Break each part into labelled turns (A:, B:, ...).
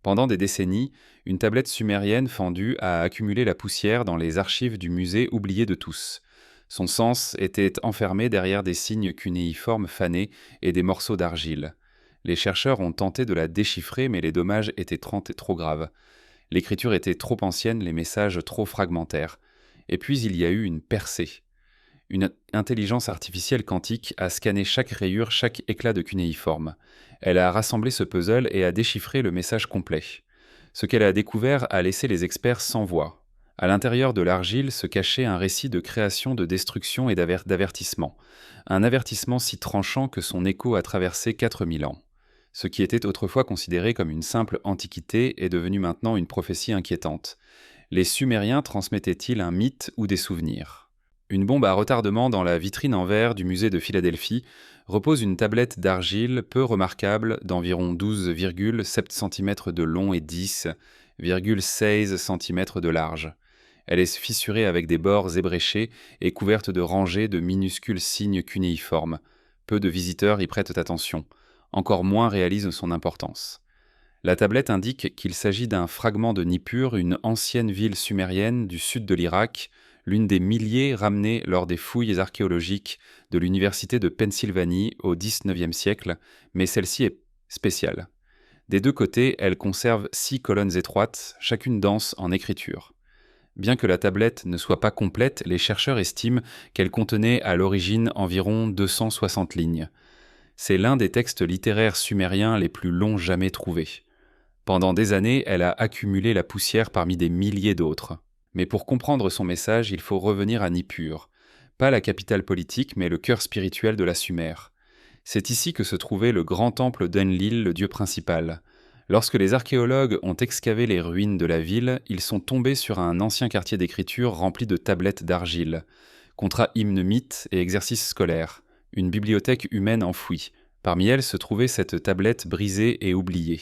A: Pendant des décennies, une tablette sumérienne fendue a accumulé la poussière dans les archives du musée oublié de tous. Son sens était enfermé derrière des signes cunéiformes fanés et des morceaux d'argile. Les chercheurs ont tenté de la déchiffrer, mais les dommages étaient trop graves. L'écriture était trop ancienne, les messages trop fragmentaires. Et puis il y a eu une percée. Une intelligence artificielle quantique a scanné chaque rayure, chaque éclat de cunéiforme. Elle a rassemblé ce puzzle et a déchiffré le message complet. Ce qu'elle a découvert a laissé les experts sans voix. À l'intérieur de l'argile se cachait un récit de création, de destruction et d'avertissement. Un avertissement si tranchant que son écho a traversé 4000 ans. Ce qui était autrefois considéré comme une simple antiquité est devenu maintenant une prophétie inquiétante. Les Sumériens transmettaient-ils un mythe ou des souvenirs ? Une bombe à retardement dans la vitrine en verre du musée de Philadelphie repose une tablette d'argile peu remarquable d'environ 12,7 cm de long et 10,16 cm de large. Elle est fissurée avec des bords ébréchés et couverte de rangées de minuscules signes cunéiformes. Peu de visiteurs y prêtent attention. Encore moins réalisent son importance. La tablette indique qu'il s'agit d'un fragment de Nippur, une ancienne ville sumérienne du sud de l'Irak, l'une des milliers ramenées lors des fouilles archéologiques de l'université de Pennsylvanie au XIXe siècle, mais celle-ci est spéciale. Des deux côtés, elle conserve 6 colonnes étroites, chacune dense en écriture. Bien que la tablette ne soit pas complète, les chercheurs estiment qu'elle contenait à l'origine environ 260 lignes. C'est l'un des textes littéraires sumériens les plus longs jamais trouvés. Pendant des années, elle a accumulé la poussière parmi des milliers d'autres. Mais pour comprendre son message, il faut revenir à Nippur. Pas la capitale politique, mais le cœur spirituel de la Sumer. C'est ici que se trouvait le grand temple d'Enlil, le dieu principal. Lorsque les archéologues ont excavé les ruines de la ville, ils sont tombés sur un ancien quartier d'écriture rempli de tablettes d'argile. Contrats hymnes-mythes et exercices scolaires. Une bibliothèque humaine enfouie. Parmi elles se trouvait cette tablette brisée et oubliée.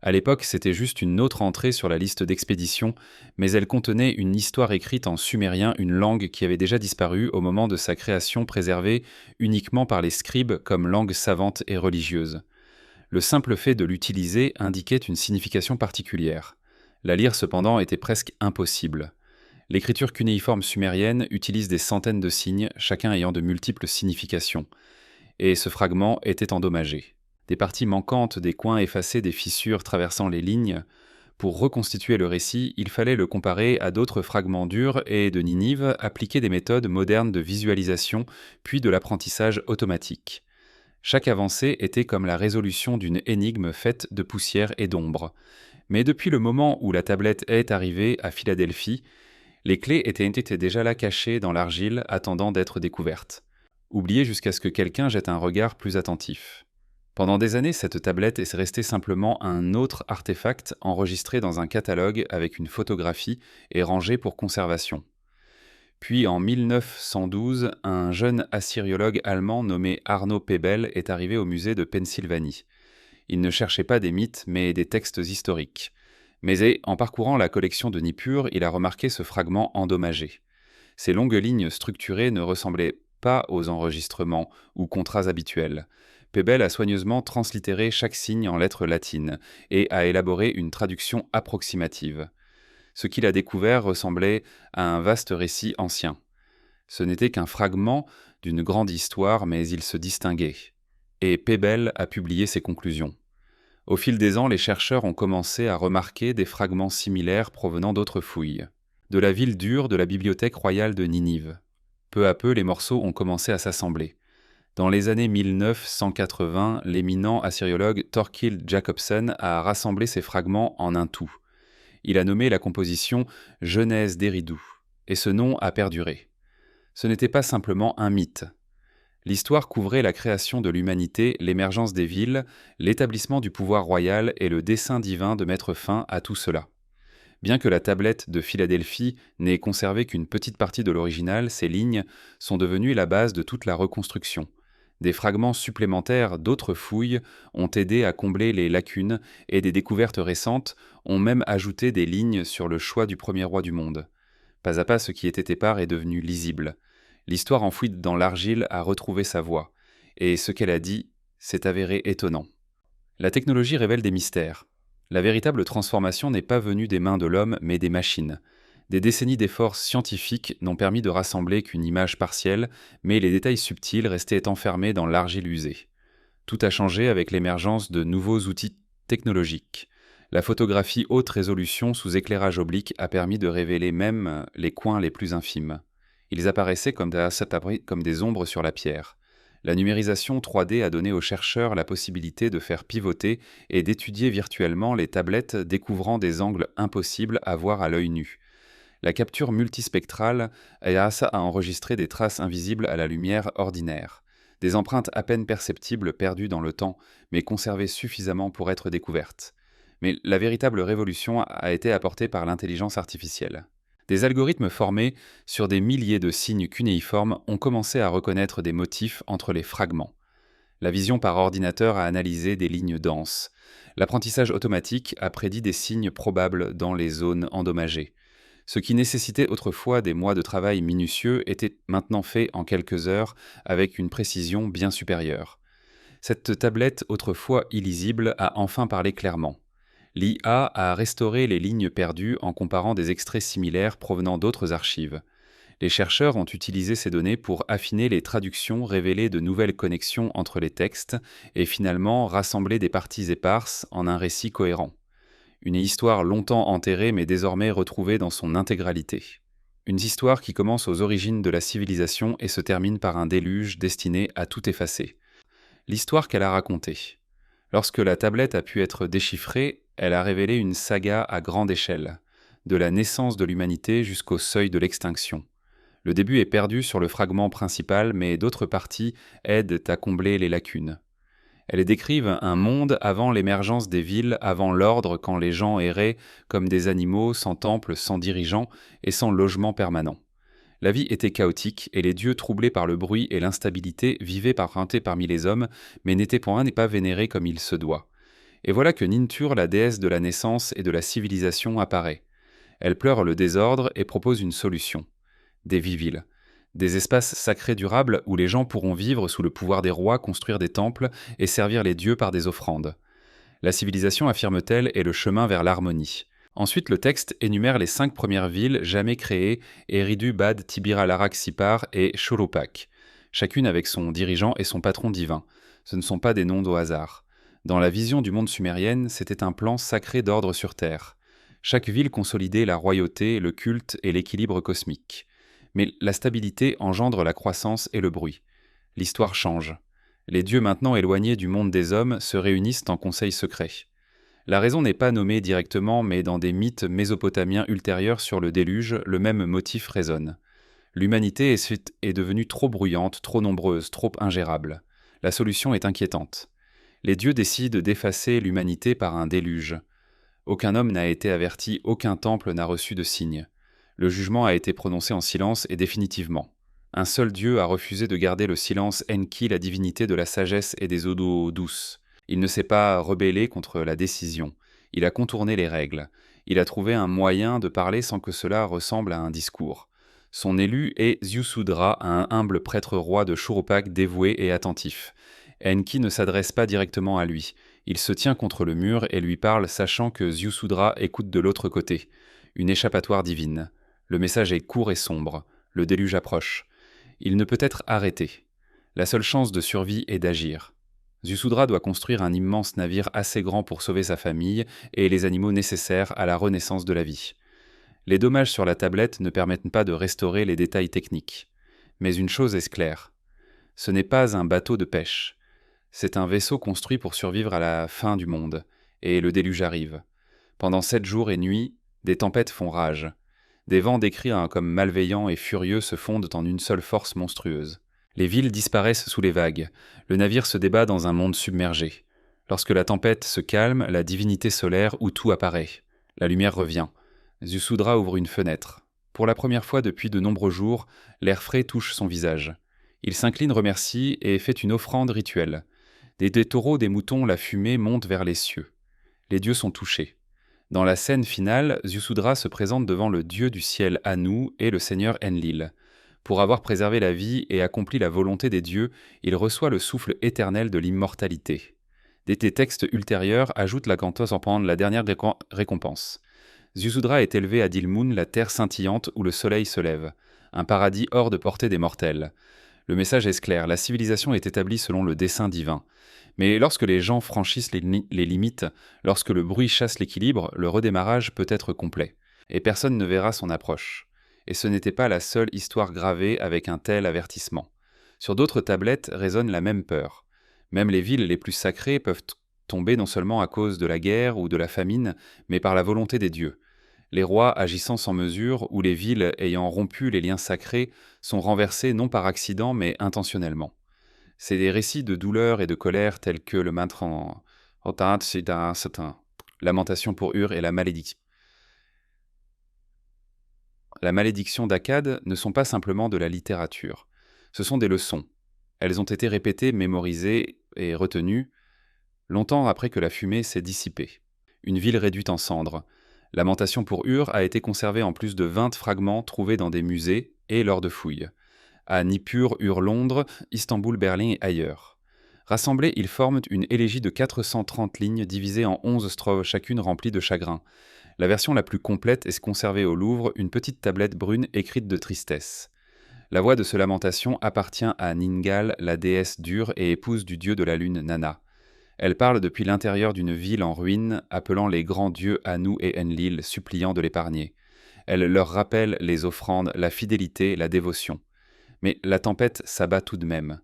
A: À l'époque, c'était juste une autre entrée sur la liste d'expéditions, mais elle contenait une histoire écrite en sumérien, une langue qui avait déjà disparu au moment de sa création, préservée uniquement par les scribes comme langue savante et religieuse. Le simple fait de l'utiliser indiquait une signification particulière. La lire cependant était presque impossible. L'écriture cunéiforme sumérienne utilise des centaines de signes, chacun ayant de multiples significations. Et ce fragment était endommagé. Des parties manquantes, des coins effacés, des fissures traversant les lignes. Pour reconstituer le récit, il fallait le comparer à d'autres fragments durs et de Ninive, appliquer des méthodes modernes de visualisation, puis de l'apprentissage automatique. Chaque avancée était comme la résolution d'une énigme faite de poussière et d'ombre. Mais depuis le moment où la tablette est arrivée à Philadelphie, les clés étaient déjà là cachées dans l'argile, attendant d'être découvertes. Oubliées jusqu'à ce que quelqu'un jette un regard plus attentif. Pendant des années, cette tablette est restée simplement un autre artefact enregistré dans un catalogue avec une photographie et rangé pour conservation. Puis en 1912, un jeune assyriologue allemand nommé Arno Pebel est arrivé au musée de Pennsylvanie. Il ne cherchait pas des mythes, mais des textes historiques. Mais en parcourant la collection de Nippur, il a remarqué ce fragment endommagé. Ces longues lignes structurées ne ressemblaient pas aux enregistrements ou contrats habituels. Pebel a soigneusement translittéré chaque signe en lettres latines et a élaboré une traduction approximative. Ce qu'il a découvert ressemblait à un vaste récit ancien. Ce n'était qu'un fragment d'une grande histoire, mais il se distinguait. Et Pebel a publié ses conclusions. Au fil des ans, les chercheurs ont commencé à remarquer des fragments similaires provenant d'autres fouilles. De la ville dure de la bibliothèque royale de Ninive. Peu à peu, les morceaux ont commencé à s'assembler. Dans les années 1980, l'éminent assyriologue Thorkild Jacobsen a rassemblé ces fragments en un tout. Il a nommé la composition « Genèse d'Eridu », et ce nom a perduré. Ce n'était pas simplement un mythe. L'histoire couvrait la création de l'humanité, l'émergence des villes, l'établissement du pouvoir royal et le dessein divin de mettre fin à tout cela. Bien que la tablette de Philadelphie n'ait conservé qu'une petite partie de l'original, ces lignes sont devenues la base de toute la reconstruction. Des fragments supplémentaires d'autres fouilles ont aidé à combler les lacunes et des découvertes récentes ont même ajouté des lignes sur le choix du premier roi du monde. Pas à pas, ce qui était épars est devenu lisible. L'histoire enfouie dans l'argile a retrouvé sa voix, et ce qu'elle a dit s'est avéré étonnant. La technologie révèle des mystères. La véritable transformation n'est pas venue des mains de l'homme, mais des machines. Des décennies d'efforts scientifiques n'ont permis de rassembler qu'une image partielle, mais les détails subtils restaient enfermés dans l'argile usée. Tout a changé avec l'émergence de nouveaux outils technologiques. La photographie haute résolution sous éclairage oblique a permis de révéler même les coins les plus infimes. Ils apparaissaient comme des ombres sur la pierre. La numérisation 3D a donné aux chercheurs la possibilité de faire pivoter et d'étudier virtuellement les tablettes découvrant des angles impossibles à voir à l'œil nu. La capture multispectrale a enregistré des traces invisibles à la lumière ordinaire, des empreintes à peine perceptibles perdues dans le temps, mais conservées suffisamment pour être découvertes. Mais la véritable révolution a été apportée par l'intelligence artificielle. Des algorithmes formés sur des milliers de signes cunéiformes ont commencé à reconnaître des motifs entre les fragments. La vision par ordinateur a analysé des lignes denses. L'apprentissage automatique a prédit des signes probables dans les zones endommagées. Ce qui nécessitait autrefois des mois de travail minutieux était maintenant fait en quelques heures avec une précision bien supérieure. Cette tablette autrefois illisible a enfin parlé clairement. L'IA a restauré les lignes perdues en comparant des extraits similaires provenant d'autres archives. Les chercheurs ont utilisé ces données pour affiner les traductions, révéler de nouvelles connexions entre les textes et finalement rassembler des parties éparses en un récit cohérent. Une histoire longtemps enterrée mais désormais retrouvée dans son intégralité. Une histoire qui commence aux origines de la civilisation et se termine par un déluge destiné à tout effacer. L'histoire qu'elle a racontée. Lorsque la tablette a pu être déchiffrée, elle a révélé une saga à grande échelle, de la naissance de l'humanité jusqu'au seuil de l'extinction. Le début est perdu sur le fragment principal, mais d'autres parties aident à combler les lacunes. Elles décrivent un monde avant l'émergence des villes, avant l'ordre, quand les gens erraient comme des animaux, sans temple, sans dirigeant et sans logement permanent. La vie était chaotique et les dieux troublés par le bruit et l'instabilité vivaient parmi les hommes, mais n'étaient point et pas vénérés comme il se doit. Et voilà que Nintur, la déesse de la naissance et de la civilisation, apparaît. Elle pleure le désordre et propose une solution. Des vivilles. Des espaces sacrés durables où les gens pourront vivre sous le pouvoir des rois, construire des temples et servir les dieux par des offrandes. La civilisation, affirme-t-elle, est le chemin vers l'harmonie. Ensuite, le texte énumère les 5 premières villes jamais créées, Eridu, Bad, Tibira, Larak, Sipar et Cholopak, chacune avec son dirigeant et son patron divin. Ce ne sont pas des noms au hasard. Dans la vision du monde sumérienne, c'était un plan sacré d'ordre sur Terre. Chaque ville consolidait la royauté, le culte et l'équilibre cosmique. Mais la stabilité engendre la croissance et le bruit. L'histoire change. Les dieux maintenant éloignés du monde des hommes se réunissent en conseil secret. La raison n'est pas nommée directement, mais dans des mythes mésopotamiens ultérieurs sur le déluge, le même motif résonne. L'humanité est devenue trop bruyante, trop nombreuse, trop ingérable. La solution est inquiétante. Les dieux décident d'effacer l'humanité par un déluge. Aucun homme n'a été averti, aucun temple n'a reçu de signe. Le jugement a été prononcé en silence et définitivement. Un seul dieu a refusé de garder le silence, Enki, la divinité de la sagesse et des eaux d'eau douces. Il ne s'est pas rebellé contre la décision. Il a contourné les règles. Il a trouvé un moyen de parler sans que cela ressemble à un discours. Son élu est Ziusudra, un humble prêtre-roi de Shuruppak dévoué et attentif. Enki ne s'adresse pas directement à lui. Il se tient contre le mur et lui parle sachant que Ziusudra écoute de l'autre côté. Une échappatoire divine. Le message est court et sombre. Le déluge approche. Il ne peut être arrêté. La seule chance de survie est d'agir. Ziusudra doit construire un immense navire assez grand pour sauver sa famille et les animaux nécessaires à la renaissance de la vie. Les dommages sur la tablette ne permettent pas de restaurer les détails techniques. Mais une chose est claire. Ce n'est pas un bateau de pêche. C'est un vaisseau construit pour survivre à la fin du monde. Et le déluge arrive. Pendant 7 jours et nuits, des tempêtes font rage. Des vents décrits comme malveillants et furieux se fondent en une seule force monstrueuse. Les villes disparaissent sous les vagues. Le navire se débat dans un monde submergé. Lorsque la tempête se calme, la divinité solaire où tout apparaît. La lumière revient. Ziusudra ouvre une fenêtre. Pour la première fois depuis de nombreux jours, l'air frais touche son visage. Il s'incline, remercie et fait une offrande rituelle. Des taureaux, des moutons, la fumée monte vers les cieux. Les dieux sont touchés. Dans la scène finale, Ziusudra se présente devant le dieu du ciel Anu et le seigneur Enlil. Pour avoir préservé la vie et accompli la volonté des dieux, il reçoit le souffle éternel de l'immortalité. Des textes ultérieurs ajoutent la cantos en prendre la dernière récompense. Ziusudra est élevé à Dilmun, la terre scintillante où le soleil se lève, un paradis hors de portée des mortels. Le message est clair, la civilisation est établie selon le dessein divin. Mais lorsque les gens franchissent les limites, lorsque le bruit chasse l'équilibre, le redémarrage peut être complet. Et personne ne verra son approche. Et ce n'était pas la seule histoire gravée avec un tel avertissement. Sur d'autres tablettes résonne la même peur. Même les villes les plus sacrées peuvent tomber non seulement à cause de la guerre ou de la famine, mais par la volonté des dieux. Les rois agissant sans mesure ou les villes ayant rompu les liens sacrés sont renversés non par accident mais intentionnellement. C'est des récits de douleur et de colère tels que le Lamentation pour Ur et la malédiction d'Akkad ne sont pas simplement de la littérature. Ce sont des leçons. Elles ont été répétées, mémorisées et retenues longtemps après que la fumée s'est dissipée. Une ville réduite en cendres. Lamentation pour Ur a été conservée en plus de 20 fragments trouvés dans des musées et lors de fouilles. À Nippur, Ur, Londres, Istanbul, Berlin et ailleurs. Rassemblés, ils forment une élégie de 430 lignes divisées en 11 strophes chacune remplies de chagrin. La version la plus complète est conservée au Louvre, une petite tablette brune écrite de tristesse. La voix de ce lamentation appartient à Ningal, la déesse d'Ur et épouse du dieu de la lune Nana. Elle parle depuis l'intérieur d'une ville en ruine, appelant les grands dieux Anu et Enlil, suppliant de l'épargner. Elle leur rappelle les offrandes, la fidélité, la dévotion. Mais la tempête s'abat tout de même.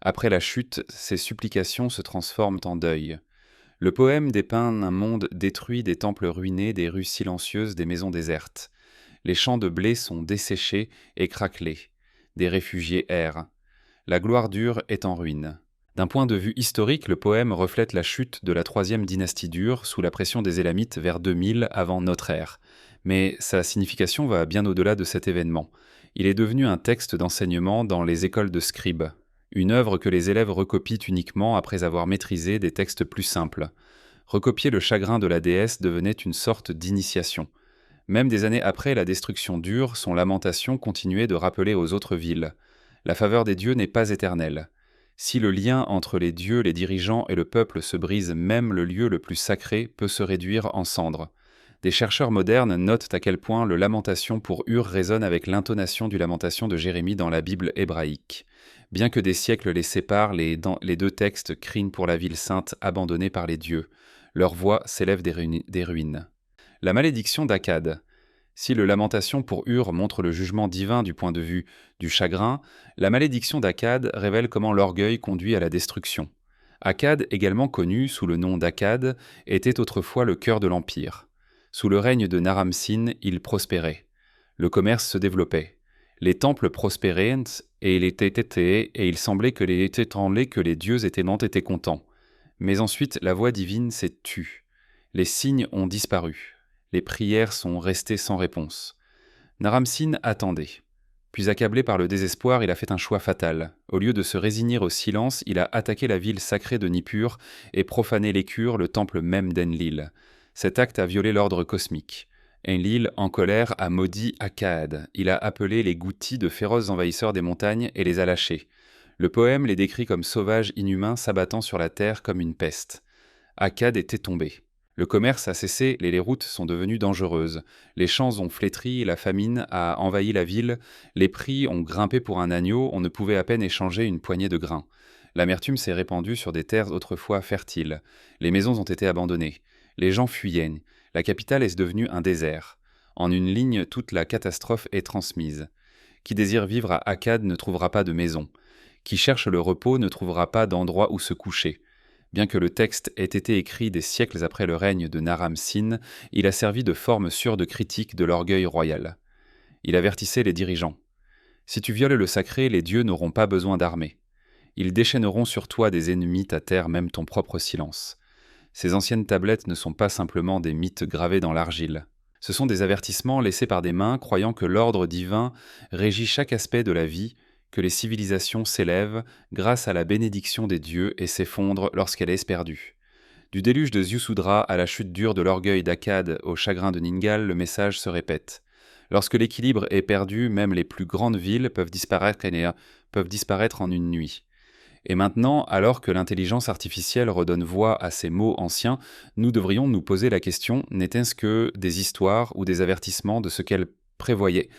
A: Après la chute, ces supplications se transforment en deuil. Le poème dépeint un monde détruit, des temples ruinés, des rues silencieuses, des maisons désertes. Les champs de blé sont desséchés et craquelés. Des réfugiés errent. La gloire d'Ur est en ruine. D'un point de vue historique, le poème reflète la chute de la troisième dynastie d'Ur sous la pression des Élamites vers 2000 avant notre ère. Mais sa signification va bien au-delà de cet événement. Il est devenu un texte d'enseignement dans les écoles de scribes, une œuvre que les élèves recopient uniquement après avoir maîtrisé des textes plus simples. Recopier le chagrin de la déesse devenait une sorte d'initiation. Même des années après la destruction d'Ur, son lamentation continuait de rappeler aux autres villes. La faveur des dieux n'est pas éternelle. Si le lien entre les dieux, les dirigeants et le peuple se brise, même le lieu le plus sacré peut se réduire en cendres. Des chercheurs modernes notent à quel point le lamentation pour Ur résonne avec l'intonation du lamentation de Jérémie dans la Bible hébraïque. Bien que des siècles les séparent, les deux textes crient pour la ville sainte abandonnée par les dieux. Leur voix s'élève des ruines. La malédiction d'Akkad. Si le lamentation pour Ur montre le jugement divin du point de vue du chagrin, la malédiction d'Akkad révèle comment l'orgueil conduit à la destruction. Akkad, également connu sous le nom d'Akkad, était autrefois le cœur de l'empire. Sous le règne de Naram-Sin, il prospérait. Le commerce se développait. Les temples prospéraient et il semblait que les dieux étaient contents. Mais ensuite, la voix divine s'est tue. Les signes ont disparu. Les prières sont restées sans réponse. Naram-Sin attendait. Puis accablé par le désespoir, il a fait un choix fatal. Au lieu de se résigner au silence, il a attaqué la ville sacrée de Nippur et profané l'Écure, le temple même d'Enlil. Cet acte a violé l'ordre cosmique. Enlil, en colère, a maudit Akkad. Il a appelé les Goutis de féroces envahisseurs des montagnes et les a lâchés. Le poème les décrit comme sauvages inhumains s'abattant sur la terre comme une peste. Akkad était tombé. Le commerce a cessé, les routes sont devenues dangereuses. Les champs ont flétri, la famine a envahi la ville, les prix ont grimpé pour un agneau, on ne pouvait à peine échanger une poignée de grains. L'amertume s'est répandue sur des terres autrefois fertiles. Les maisons ont été abandonnées. Les gens fuyaient. La capitale est devenue un désert. En une ligne, toute la catastrophe est transmise. Qui désire vivre à Akkad ne trouvera pas de maison. Qui cherche le repos ne trouvera pas d'endroit où se coucher. Bien que le texte ait été écrit des siècles après le règne de Naram-Sin, il a servi de forme sûre de critique de l'orgueil royal. Il avertissait les dirigeants. Si tu violes le sacré, les dieux n'auront pas besoin d'armée. Ils déchaîneront sur toi des ennemis, ta terre, même ton propre silence. Ces anciennes tablettes ne sont pas simplement des mythes gravés dans l'argile. Ce sont des avertissements laissés par des mains croyant que l'ordre divin régit chaque aspect de la vie, que les civilisations s'élèvent grâce à la bénédiction des dieux et s'effondrent lorsqu'elle est perdue. Du déluge de Ziusudra à la chute dure de l'orgueil d'Akkad au chagrin de Ningal, le message se répète. Lorsque l'équilibre est perdu, même les plus grandes villes peuvent disparaître en une nuit. Et maintenant, alors que l'intelligence artificielle redonne voix à ces mots anciens, nous devrions nous poser la question, n'était-ce que des histoires ou des avertissements de ce qu'elle prévoyait?